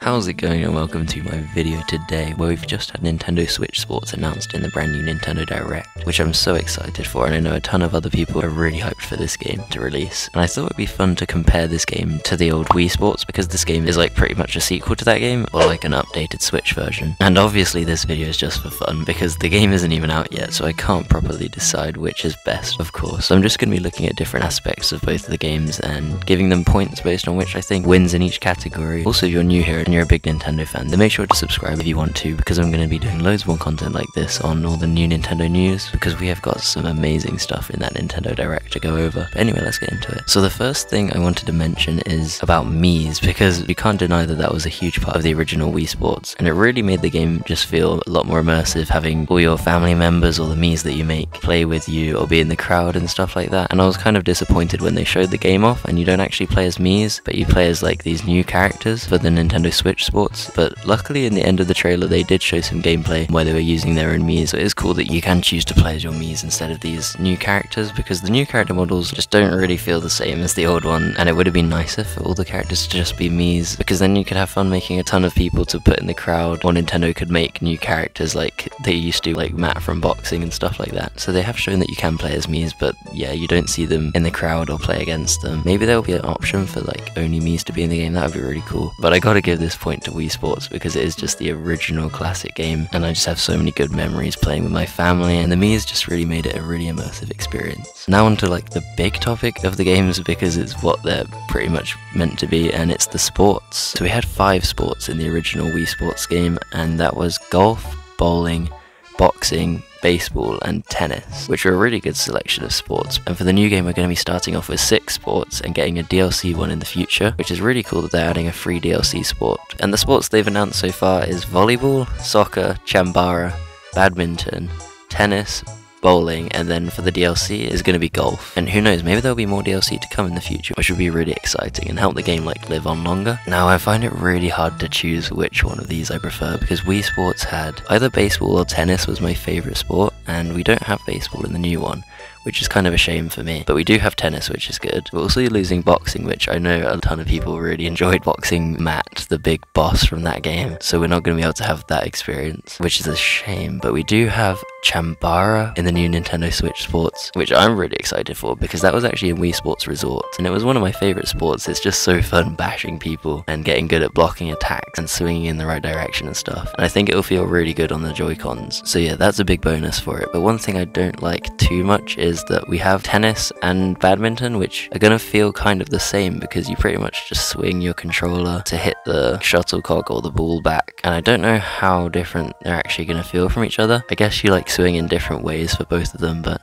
How's it going, and welcome to my video today where we've just had Nintendo Switch Sports announced in the brand new Nintendo Direct, which I'm so excited for, and I know a ton of other people are really hyped for this game to release. And I thought it'd be fun to compare this game to the old Wii Sports because this game is like pretty much a sequel to that game, or like an updated Switch version. And obviously this video is just for fun because the game isn't even out yet, so I can't properly decide which is best, of course. So I'm just going to be looking at different aspects of both of the games and giving them points based on which I think wins in each category. Also, if you're new here and you're a big Nintendo fan, then make sure to subscribe if you want to, because I'm going to be doing loads more content like this on all the new Nintendo news, because we have got some amazing stuff in that Nintendo Direct to go over. But anyway, let's get into it. So the first thing I wanted to mention is about Mii's, because you can't deny that that was a huge part of the original Wii Sports, and it really made the game just feel a lot more immersive, having all your family members or the Mii's that you make play with you or be in the crowd and stuff like that. And I was kind of disappointed when they showed the game off and you don't actually play as Mii's, but you play as like these new characters for the Nintendo Switch Sports. But luckily in the end of the trailer they did show some gameplay where they were using their own Mii's, so it is cool that you can choose to play as your Mii's instead of these new characters, because the new character models just don't really feel the same as the old one, and it would have been nicer for all the characters to just be Mii's, because then you could have fun making a ton of people to put in the crowd, or Nintendo could make new characters like they used to, like Matt from boxing and stuff like that. So they have shown that you can play as Mii's, but yeah, you don't see them in the crowd or play against them. Maybe there will be an option for like only Mii's to be in the game, that would be really cool. But I gotta give this point to Wii Sports because it is just the original classic game, and I just have so many good memories playing with my family, and the Mii's just really made it a really immersive experience. Now onto like the big topic of the games, because it's what they're pretty much meant to be, and it's the sports. So we had 5 sports in the original Wii Sports game, and that was golf, bowling, boxing, baseball and tennis, which are a really good selection of sports. And for the new game we're going to be starting off with 6 sports and getting a DLC one in the future, which is really cool that they're adding a free DLC sport. And the sports they've announced so far is volleyball, soccer, chambara, badminton, tennis, bowling, and then for the DLC is going to be golf. And who knows, maybe there'll be more DLC to come in the future, which would be really exciting and help the game like live on longer. Now I find it really hard to choose which one of these I prefer, because Wii Sports had either baseball or tennis was my favourite sport, and we don't have baseball in the new one, which is kind of a shame for me. But we do have tennis, which is good. We're also losing boxing, which I know a ton of people really enjoyed boxing Matt, the big boss from that game. So we're not going to be able to have that experience, which is a shame. But we do have Chambara in the new Nintendo Switch Sports, which I'm really excited for, because that was actually in Wii Sports Resort, and it was one of my favourite sports. It's just so fun bashing people and getting good at blocking attacks and swinging in the right direction and stuff. And I think it'll feel really good on the Joy-Cons. So yeah, that's a big bonus for it. But one thing I don't like too much is that we have tennis and badminton, which are going to feel kind of the same, because you pretty much just swing your controller to hit the shuttlecock or the ball back. And I don't know how different they're actually going to feel from each other. I guess you like swing in different ways for both of them, but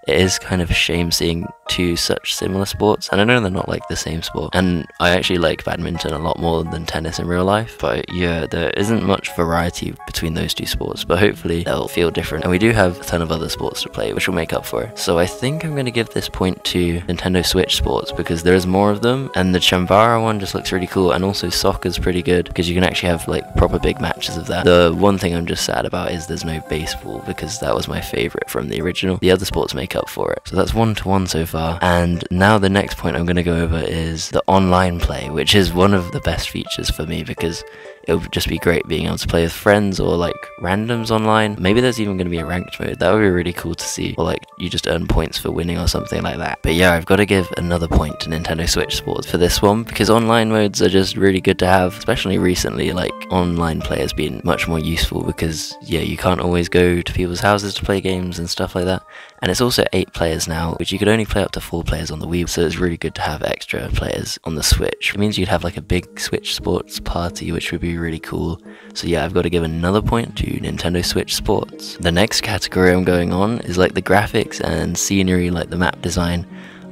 it is kind of a shame seeing 2 such similar sports, and I know they're not like the same sport, and I actually like badminton a lot more than tennis in real life, but yeah, there isn't much variety between those 2 sports, but hopefully they'll feel different. And we do have a ton of other sports to play, which will make up for it. So I think I'm going to give this point to Nintendo Switch Sports, because there is more of them, and the Chambara one just looks really cool, and also soccer's pretty good, because you can actually have like proper big matches of that. The one thing I'm just sad about is there's no baseball, because that was my favourite from the original. The other sports make up for it. So that's 1-1 so far. And now the next point I'm going to go over is the online play, which is one of the best features for me, because it would just be great being able to play with friends or like randoms online. Maybe there's even going to be a ranked mode. That would be really cool to see, or like you just earn points for winning or something like that. But yeah, I've got to give another point to Nintendo Switch Sports for this one, because online modes are just really good to have, especially recently. Like online play has been much more useful, because yeah, you can't always go to people's houses to play games and stuff like that. And it's also 8 players now, which you could only play up to 4 players on the Wii, so it's really good to have extra players on the Switch. It means you'd have like a big Switch Sports party, which would be really cool. So yeah, I've got to give another point to Nintendo Switch Sports. The next category I'm going on is like the graphics and scenery, like the map design.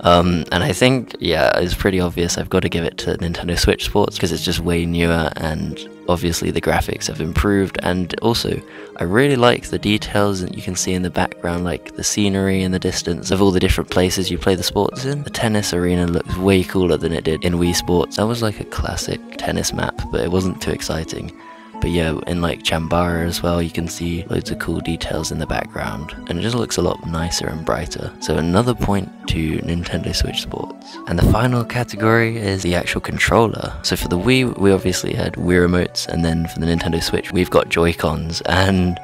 And I think, yeah, it's pretty obvious I've got to give it to Nintendo Switch Sports, because it's just way newer, and obviously the graphics have improved, and also I really like the details that you can see in the background, like the scenery in the distance of all the different places you play the sports in. The tennis arena looks way cooler than it did in Wii Sports. That was like a classic tennis map, but it wasn't too exciting. But But yeah, in like Chambara as well, you can see loads of cool details in the background, and it just looks a lot nicer and brighter. So another point to Nintendo Switch Sports. And the final category is the actual controller. So for the Wii, we obviously had Wii remotes, and then for the Nintendo Switch, we've got Joy-Cons, and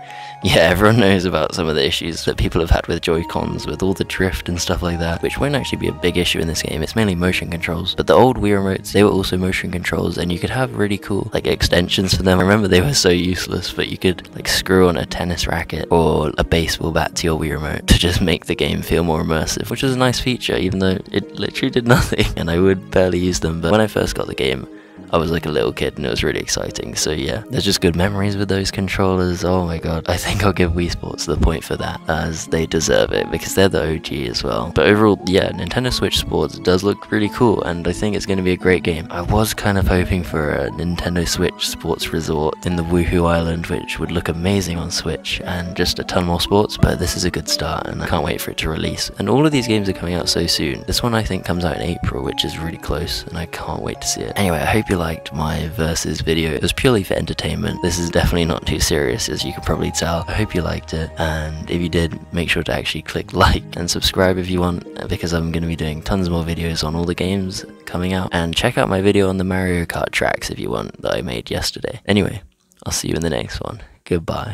yeah, everyone knows about some of the issues that people have had with Joy-Cons, with all the drift and stuff like that, which won't actually be a big issue in this game. It's mainly motion controls. But the old Wii remotes, they were also motion controls, and you could have really cool like extensions for them. I remember they were so useless, but you could like screw on a tennis racket or a baseball bat to your Wii remote to just make the game feel more immersive, which was a nice feature, even though it literally did nothing, and I would barely use them. But when I first got the game, I was like a little kid and it was really exciting. So yeah, there's just good memories with those controllers. Oh my god, I think I'll give Wii Sports the point for that, as they deserve it because they're the OG as well. But overall, yeah, Nintendo Switch Sports does look really cool, and I think it's going to be a great game. I was kind of hoping for a Nintendo Switch Sports Resort in the Woohoo Island, which would look amazing on Switch, and just a ton more sports, but this is a good start and I can't wait for it to release. And all of these games are coming out so soon. This one I think comes out in April, which is really close, and I can't wait to see it. Anyway, I hope you liked my versus video. It was purely for entertainment. This is definitely not too serious, as you can probably tell. I hope you liked it, and if you did, make sure to actually click like and subscribe if you want, because I'm going to be doing tons more videos on all the games coming out. And check out my video on the Mario Kart tracks if you want, that I made yesterday. Anyway, I'll see you in the next one. Goodbye.